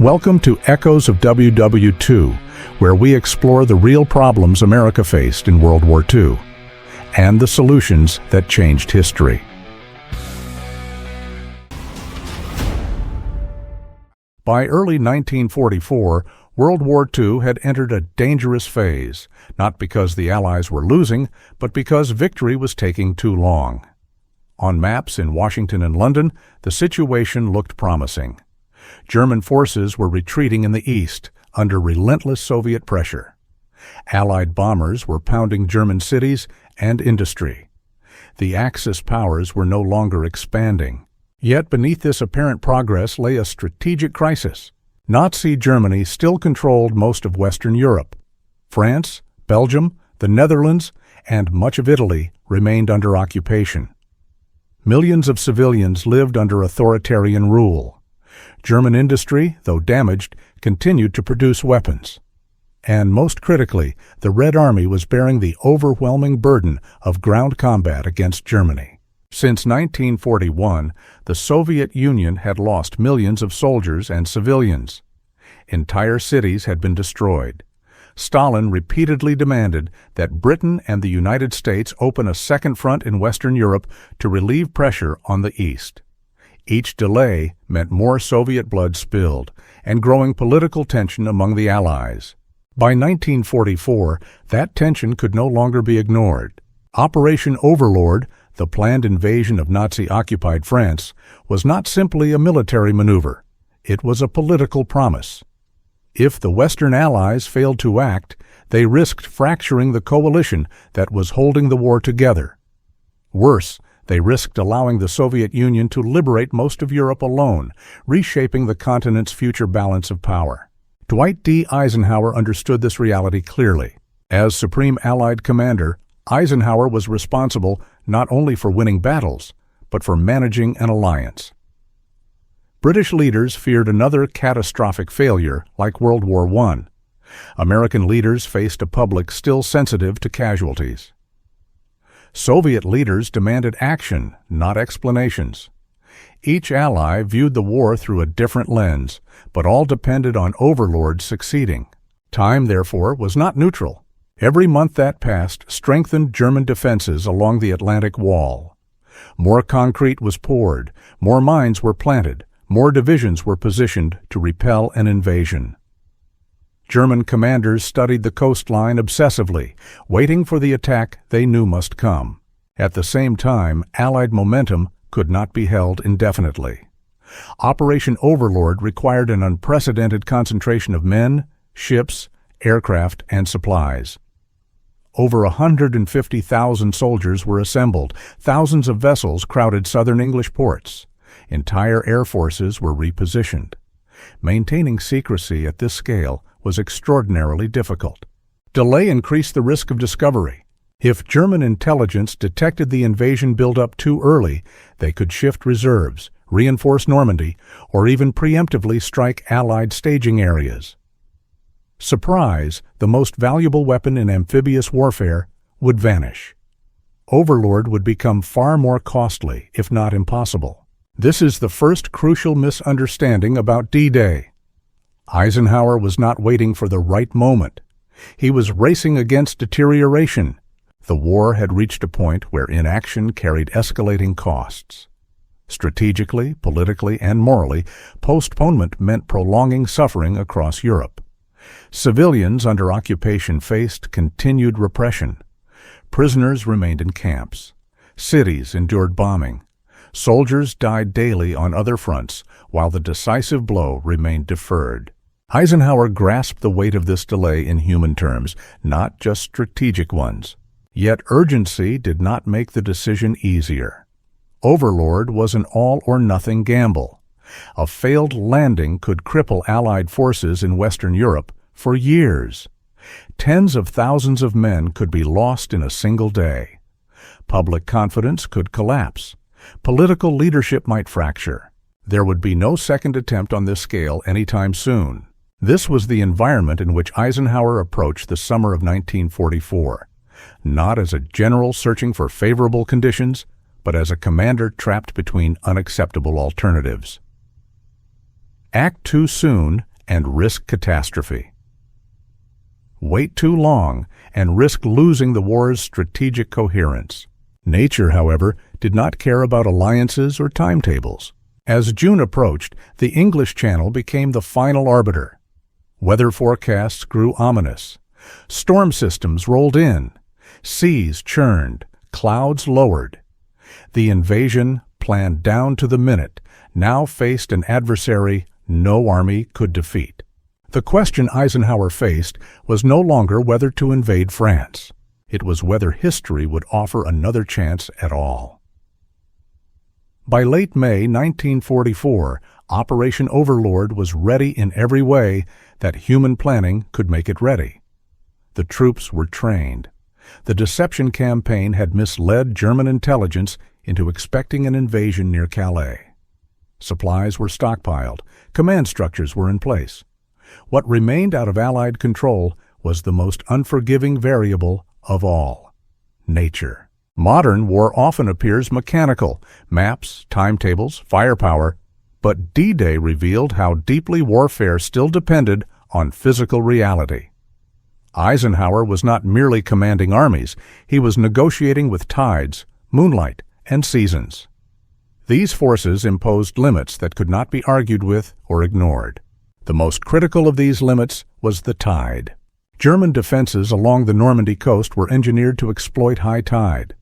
Welcome to Echoes of WW2, where we explore the real problems America faced in World War II and the solutions that changed history. By early 1944, World War II had entered a dangerous phase, not because the Allies were losing, but because victory was taking too long. On maps in Washington and London, the situation looked promising. German forces were retreating in the east, under relentless Soviet pressure. Allied bombers were pounding German cities and industry. The Axis powers were no longer expanding. Yet beneath this apparent progress lay a strategic crisis. Nazi Germany still controlled most of Western Europe. France, Belgium, the Netherlands, and much of Italy remained under occupation. Millions of civilians lived under authoritarian rule. German industry, though damaged, continued to produce weapons. And most critically, the Red Army was bearing the overwhelming burden of ground combat against Germany. Since 1941, the Soviet Union had lost millions of soldiers and civilians. Entire cities had been destroyed. Stalin repeatedly demanded that Britain and the United States open a second front in Western Europe to relieve pressure on the East. Each delay meant more Soviet blood spilled and growing political tension among the Allies. By 1944, that tension could no longer be ignored. Operation Overlord, the planned invasion of Nazi-occupied France, was not simply a military maneuver. It was a political promise. If the Western Allies failed to act, they risked fracturing the coalition that was holding the war together. Worse, they risked allowing the Soviet Union to liberate most of Europe alone, reshaping the continent's future balance of power. Dwight D. Eisenhower understood this reality clearly. As Supreme Allied Commander, Eisenhower was responsible not only for winning battles, but for managing an alliance. British leaders feared another catastrophic failure like World War I. American leaders faced a public still sensitive to casualties. Soviet leaders demanded action, not explanations. Each ally viewed the war through a different lens, but all depended on overlords succeeding. Time, therefore, was not neutral. Every month that passed strengthened German defenses along the Atlantic Wall. More concrete was poured, more mines were planted, more divisions were positioned to repel an invasion. German commanders studied the coastline obsessively, waiting for the attack they knew must come. At the same time, Allied momentum could not be held indefinitely. Operation Overlord required an unprecedented concentration of men, ships, aircraft, and supplies. Over 150,000 soldiers were assembled. Thousands of vessels crowded southern English ports. Entire air forces were repositioned. Maintaining secrecy at this scale was extraordinarily difficult. Delay increased the risk of discovery. If German intelligence detected the invasion build-up too early, they could shift reserves, reinforce Normandy, or even preemptively strike Allied staging areas. Surprise, the most valuable weapon in amphibious warfare, would vanish. Overlord would become far more costly, if not impossible. This is the first crucial misunderstanding about D-Day. Eisenhower was not waiting for the right moment. He was racing against deterioration. The war had reached a point where inaction carried escalating costs. Strategically, politically, and morally, postponement meant prolonging suffering across Europe. Civilians under occupation faced continued repression. Prisoners remained in camps. Cities endured bombing. Soldiers died daily on other fronts, while the decisive blow remained deferred. Eisenhower grasped the weight of this delay in human terms, not just strategic ones. Yet urgency did not make the decision easier. Overlord was an all-or-nothing gamble. A failed landing could cripple Allied forces in Western Europe for years. Tens of thousands of men could be lost in a single day. Public confidence could collapse. Political leadership might fracture. There would be no second attempt on this scale anytime soon. This was the environment in which Eisenhower approached the summer of 1944, not as a general searching for favorable conditions, but as a commander trapped between unacceptable alternatives. Act too soon, and risk catastrophe. Wait too long and risk losing the war's strategic coherence. Nature, however, did not care about alliances or timetables. As June approached, the English Channel became the final arbiter. Weather forecasts grew ominous. Storm systems rolled in. Seas churned. Clouds lowered. The invasion, planned down to the minute, now faced an adversary no army could defeat. The question Eisenhower faced was no longer whether to invade France. It was whether history would offer another chance at all. By late May 1944, Operation Overlord was ready in every way that human planning could make it ready. The troops were trained. The deception campaign had misled German intelligence into expecting an invasion near Calais. Supplies were stockpiled. Command structures were in place. What remained out of Allied control was the most unforgiving variable of all: nature. Modern war often appears mechanical: maps, timetables, firepower. But D-Day revealed how deeply warfare still depended on physical reality. Eisenhower was not merely commanding armies, he was negotiating with tides, moonlight, and seasons. These forces imposed limits that could not be argued with or ignored. The most critical of these limits was the tide. German defenses along the Normandy coast were engineered to exploit high tide.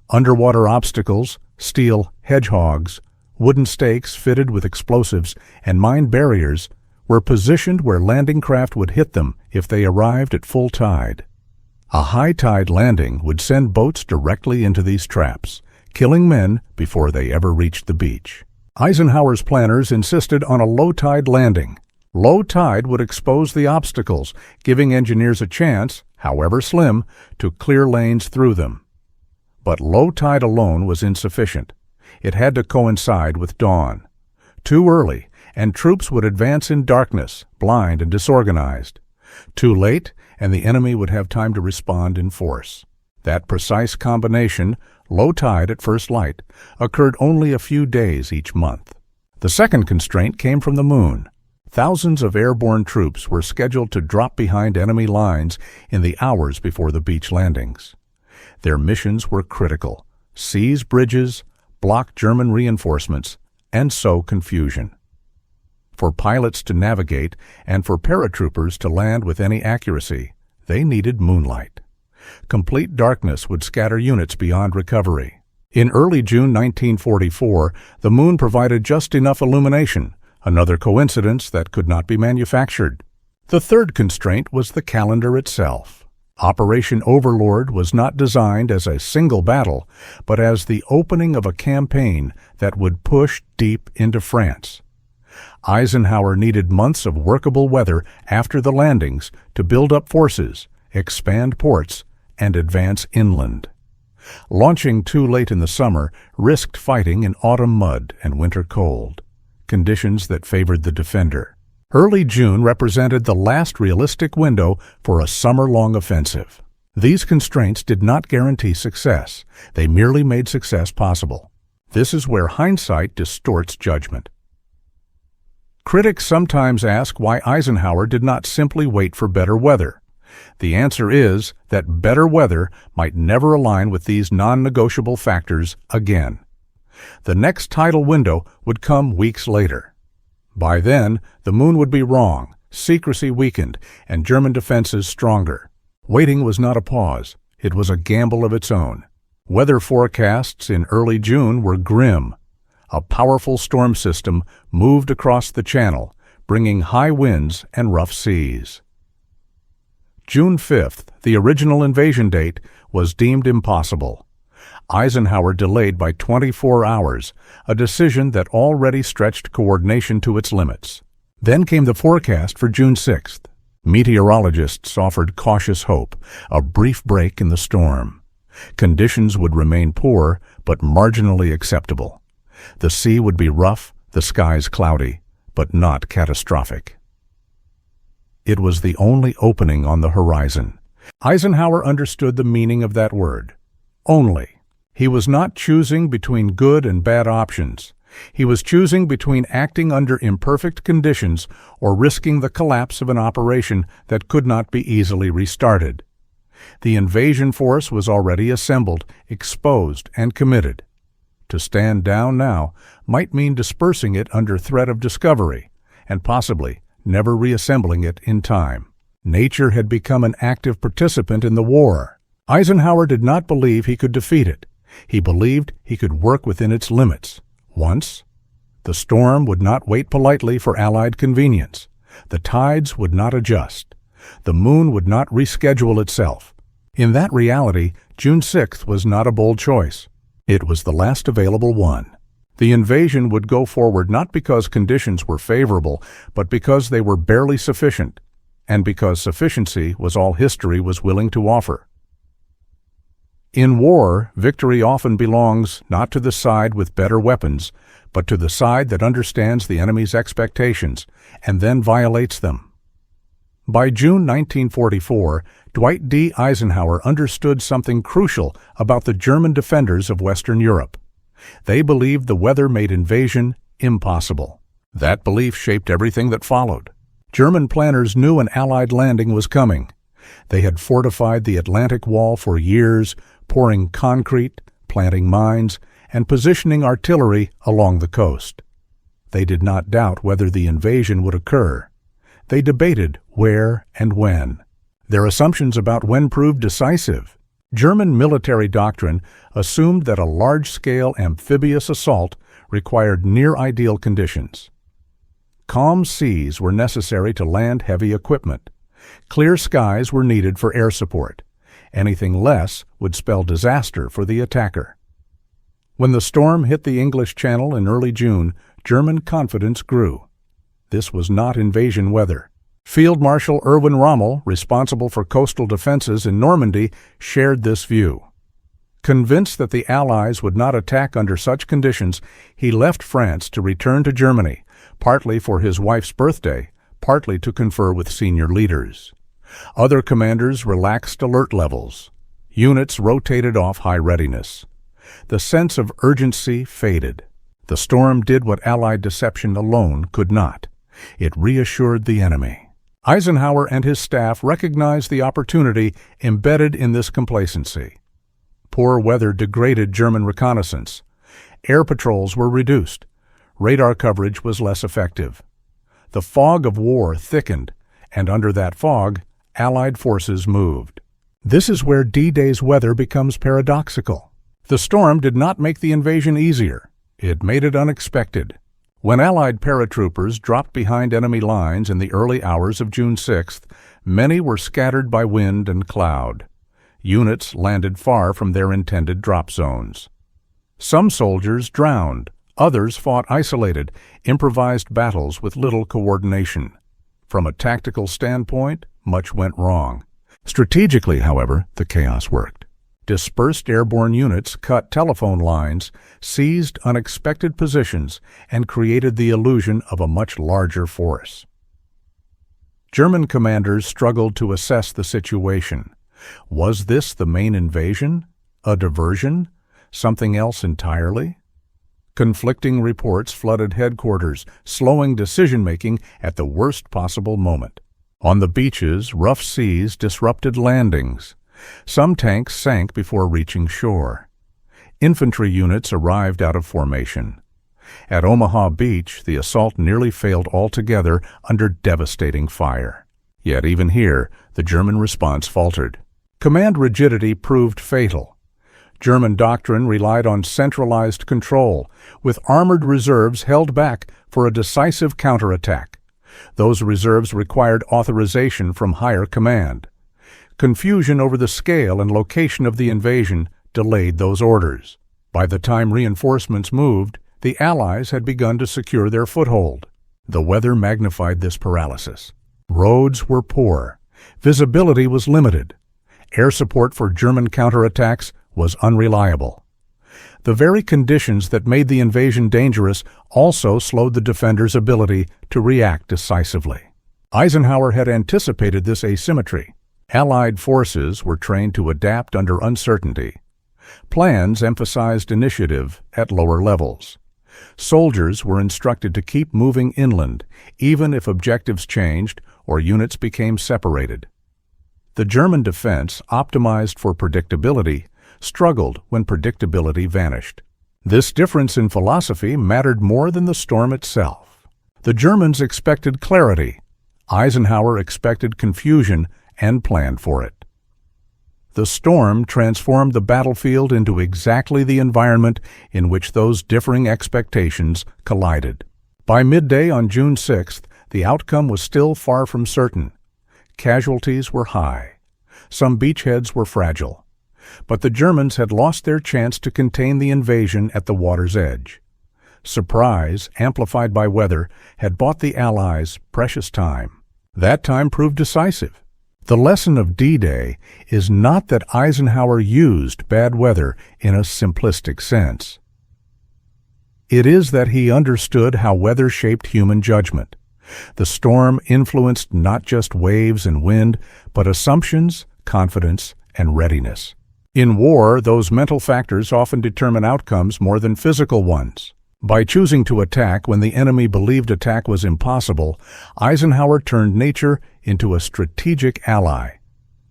Underwater obstacles, steel hedgehogs, wooden stakes fitted with explosives, and mine barriers were positioned where landing craft would hit them if they arrived at full tide. A high tide landing would send boats directly into these traps, killing men before they ever reached the beach. Eisenhower's planners insisted on a low tide landing. Low tide would expose the obstacles, giving engineers a chance, however slim, to clear lanes through them. But low tide alone was insufficient. It had to coincide with dawn. Too early, and troops would advance in darkness, blind and disorganized. Too late, and the enemy would have time to respond in force. That precise combination, low tide at first light, occurred only a few days each month. The second constraint came from the moon. Thousands of airborne troops were scheduled to drop behind enemy lines in the hours before the beach landings. Their missions were critical: seize bridges, block German reinforcements, and sow confusion. For pilots to navigate and for paratroopers to land with any accuracy, they needed moonlight. Complete darkness would scatter units beyond recovery. In early June 1944, the moon provided just enough illumination, another coincidence that could not be manufactured. The third constraint was the calendar itself. Operation Overlord was not designed as a single battle, but as the opening of a campaign that would push deep into France. Eisenhower needed months of workable weather after the landings to build up forces, expand ports, and advance inland. Launching too late in the summer risked fighting in autumn mud and winter cold, conditions that favored the defender. Early June represented the last realistic window for a summer-long offensive. These constraints did not guarantee success. They merely made success possible. This is where hindsight distorts judgment. Critics sometimes ask why Eisenhower did not simply wait for better weather. The answer is that better weather might never align with these non-negotiable factors again. The next tidal window would come weeks later. By then, the moon would be wrong, secrecy weakened, and German defenses stronger. Waiting was not a pause. It was a gamble of its own. Weather forecasts in early June were grim. A powerful storm system moved across the Channel, bringing high winds and rough seas. June 5th, the original invasion date, was deemed impossible. Eisenhower delayed by 24 hours, a decision that already stretched coordination to its limits. Then came the forecast for June 6th. Meteorologists offered cautious hope, a brief break in the storm. Conditions would remain poor, but marginally acceptable. The sea would be rough, the skies cloudy, but not catastrophic. It was the only opening on the horizon. Eisenhower understood the meaning of that word. Only. He was not choosing between good and bad options. He was choosing between acting under imperfect conditions or risking the collapse of an operation that could not be easily restarted. The invasion force was already assembled, exposed, and committed. To stand down now might mean dispersing it under threat of discovery, and possibly never reassembling it in time. Nature had become an active participant in the war. Eisenhower did not believe he could defeat it. He believed he could work within its limits. Once, the storm would not wait politely for Allied convenience. The tides would not adjust. The moon would not reschedule itself. In that reality, June 6th was not a bold choice. It was the last available one. The invasion would go forward not because conditions were favorable, but because they were barely sufficient, and because sufficiency was all history was willing to offer. In war, victory often belongs not to the side with better weapons, but to the side that understands the enemy's expectations and then violates them. By June 1944, Dwight D. Eisenhower understood something crucial about the German defenders of Western Europe. They believed the weather made invasion impossible. That belief shaped everything that followed. German planners knew an Allied landing was coming. They had fortified the Atlantic Wall for years, pouring concrete, planting mines, and positioning artillery along the coast. They did not doubt whether the invasion would occur. They debated where and when. Their assumptions about when proved decisive. German military doctrine assumed that a large-scale amphibious assault required near-ideal conditions. Calm seas were necessary to land heavy equipment. Clear skies were needed for air support. Anything less would spell disaster for the attacker. When the storm hit the English Channel in early June, German confidence grew. This was not invasion weather. Field Marshal Erwin Rommel, responsible for coastal defenses in Normandy, shared this view. Convinced that the Allies would not attack under such conditions, he left France to return to Germany, partly for his wife's birthday, partly to confer with senior leaders. Other commanders relaxed alert levels. Units rotated off high readiness. The sense of urgency faded. The storm did what Allied deception alone could not. It reassured the enemy. Eisenhower and his staff recognized the opportunity embedded in this complacency. Poor weather degraded German reconnaissance. Air patrols were reduced. Radar coverage was less effective. The fog of war thickened, and under that fog, Allied forces moved. This is where D-Day's weather becomes paradoxical. The storm did not make the invasion easier. It made it unexpected. When Allied paratroopers dropped behind enemy lines in the early hours of June 6th, many were scattered by wind and cloud. Units landed far from their intended drop zones. Some soldiers drowned. Others fought isolated, improvised battles with little coordination. From a tactical standpoint, much went wrong. Strategically, however, the chaos worked. Dispersed airborne units cut telephone lines, seized unexpected positions, and created the illusion of a much larger force. German commanders struggled to assess the situation. Was this the main invasion? A diversion? Something else entirely? Conflicting reports flooded headquarters, slowing decision-making at the worst possible moment. On the beaches, rough seas disrupted landings. Some tanks sank before reaching shore. Infantry units arrived out of formation. At Omaha Beach, the assault nearly failed altogether under devastating fire. Yet even here, the German response faltered. Command rigidity proved fatal. German doctrine relied on centralized control, with armored reserves held back for a decisive counterattack. Those reserves required authorization from higher command. Confusion over the scale and location of the invasion delayed those orders. By the time reinforcements moved, the Allies had begun to secure their foothold. The weather magnified this paralysis. Roads were poor. Visibility was limited. Air support for German counterattacks was unreliable. The very conditions that made the invasion dangerous also slowed the defenders' ability to react decisively. Eisenhower had anticipated this asymmetry. Allied forces were trained to adapt under uncertainty. Plans emphasized initiative at lower levels. Soldiers were instructed to keep moving inland, even if objectives changed or units became separated. The German defense, optimized for predictability, struggled when predictability vanished. This difference in philosophy mattered more than the storm itself. The Germans expected clarity. Eisenhower expected confusion and planned for it. The storm transformed the battlefield into exactly the environment in which those differing expectations collided. By midday on June 6th, the outcome was still far from certain. Casualties were high. Some beachheads were fragile. But the Germans had lost their chance to contain the invasion at the water's edge. Surprise, amplified by weather, had bought the Allies precious time. That time proved decisive. The lesson of D-Day is not that Eisenhower used bad weather in a simplistic sense. It is that he understood how weather shaped human judgment. The storm influenced not just waves and wind, but assumptions, confidence, and readiness. In war, those mental factors often determine outcomes more than physical ones. By choosing to attack when the enemy believed attack was impossible, Eisenhower turned nature into a strategic ally,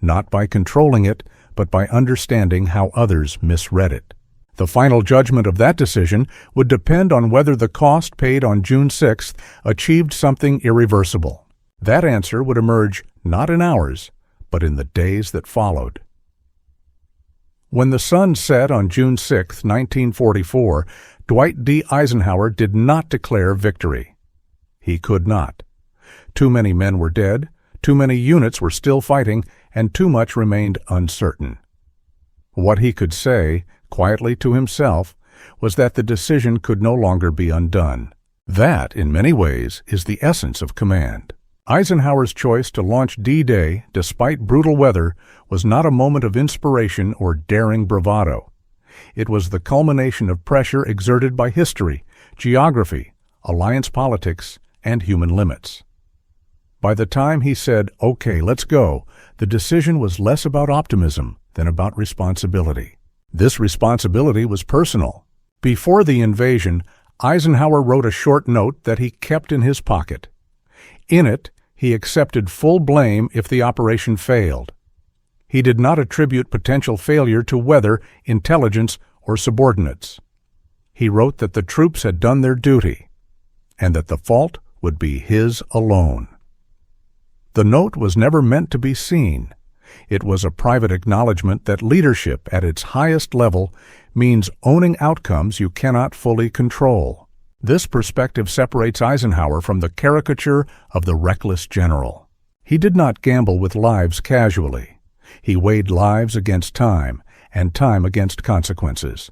not by controlling it, but by understanding how others misread it. The final judgment of that decision would depend on whether the cost paid on June 6th achieved something irreversible. That answer would emerge not in hours, but in the days that followed. When the sun set on June 6, 1944, Dwight D. Eisenhower did not declare victory. He could not. Too many men were dead, too many units were still fighting, and too much remained uncertain. What he could say, quietly to himself, was that the decision could no longer be undone. That, in many ways, is the essence of command. Eisenhower's choice to launch D-Day, despite brutal weather, was not a moment of inspiration or daring bravado. It was the culmination of pressure exerted by history, geography, alliance politics, and human limits. By the time he said, "Okay, let's go," the decision was less about optimism than about responsibility. This responsibility was personal. Before the invasion, Eisenhower wrote a short note that he kept in his pocket. In it, he accepted full blame if the operation failed. He did not attribute potential failure to weather, intelligence, or subordinates. He wrote that the troops had done their duty, and that the fault would be his alone. The note was never meant to be seen. It was a private acknowledgement that leadership at its highest level means owning outcomes you cannot fully control. This perspective separates Eisenhower from the caricature of the reckless general. He did not gamble with lives casually. He weighed lives against time, and time against consequences.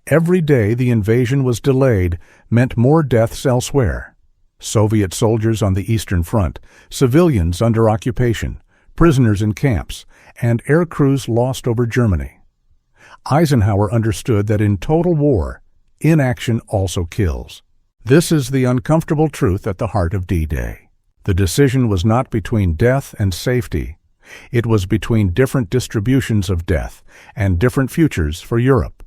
Every day the invasion was delayed meant more deaths elsewhere. Soviet soldiers on the Eastern Front, civilians under occupation, prisoners in camps, and air crews lost over Germany. Eisenhower understood that in total war, inaction also kills. This is the uncomfortable truth at the heart of D-Day. The decision was not between death and safety. It was between different distributions of death and different futures for Europe.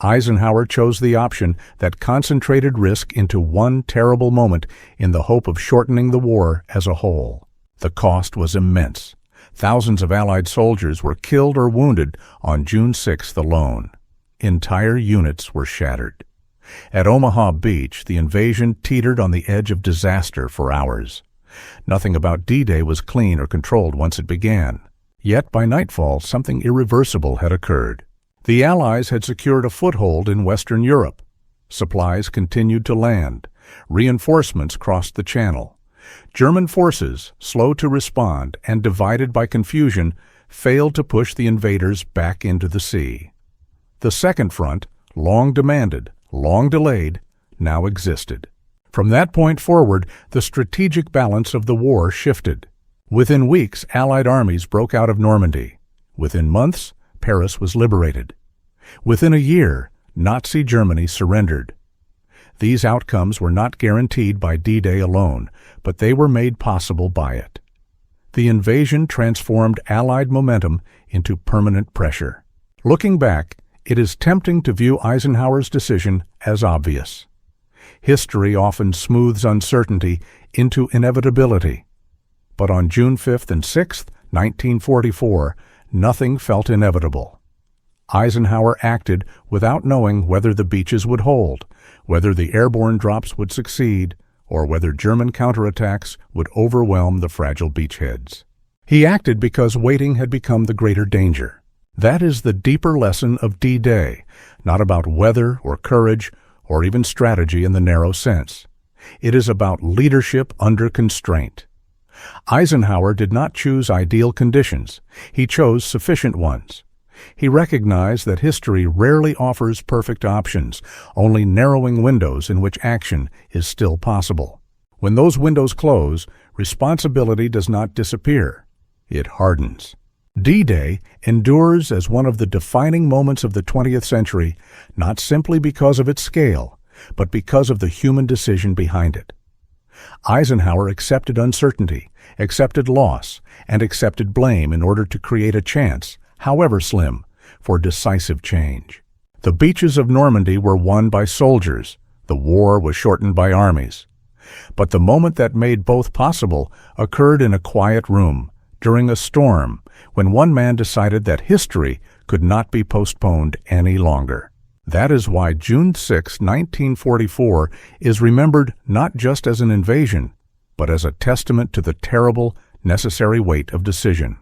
Eisenhower chose the option that concentrated risk into one terrible moment in the hope of shortening the war as a whole. The cost was immense. Thousands of Allied soldiers were killed or wounded on June 6th alone. Entire units were shattered. At Omaha Beach, the invasion teetered on the edge of disaster for hours. Nothing about D-Day was clean or controlled once it began. Yet by nightfall, something irreversible had occurred. The Allies had secured a foothold in Western Europe. Supplies continued to land. Reinforcements crossed the Channel. German forces, slow to respond and divided by confusion, failed to push the invaders back into the sea. The Second Front, long demanded, long delayed, now existed. From that point forward, the strategic balance of the war shifted. Within weeks, Allied armies broke out of Normandy. Within months, Paris was liberated. Within a year, Nazi Germany surrendered. These outcomes were not guaranteed by D-Day alone, but they were made possible by it. The invasion transformed Allied momentum into permanent pressure. Looking back, It is tempting to view Eisenhower's decision as obvious. History often smooths uncertainty into inevitability. But on June 5th and 6th, 1944, nothing felt inevitable. Eisenhower acted without knowing whether the beaches would hold, whether the airborne drops would succeed, or whether German counterattacks would overwhelm the fragile beachheads. He acted because waiting had become the greater danger. That is the deeper lesson of D-Day, not about weather or courage or even strategy in the narrow sense. It is about leadership under constraint. Eisenhower did not choose ideal conditions. He chose sufficient ones. He recognized that history rarely offers perfect options, only narrowing windows in which action is still possible. When those windows close, responsibility does not disappear. It hardens. D-Day endures as one of the defining moments of the 20th century, not simply because of its scale, but because of the human decision behind it. Eisenhower accepted uncertainty, accepted loss, and accepted blame in order to create a chance, however slim, for decisive change. The beaches of Normandy were won by soldiers. The war was shortened by armies. But the moment that made both possible occurred in a quiet room, during a storm, when one man decided that history could not be postponed any longer. That is why June 6, 1944 is remembered not just as an invasion, but as a testament to the terrible, necessary weight of decision.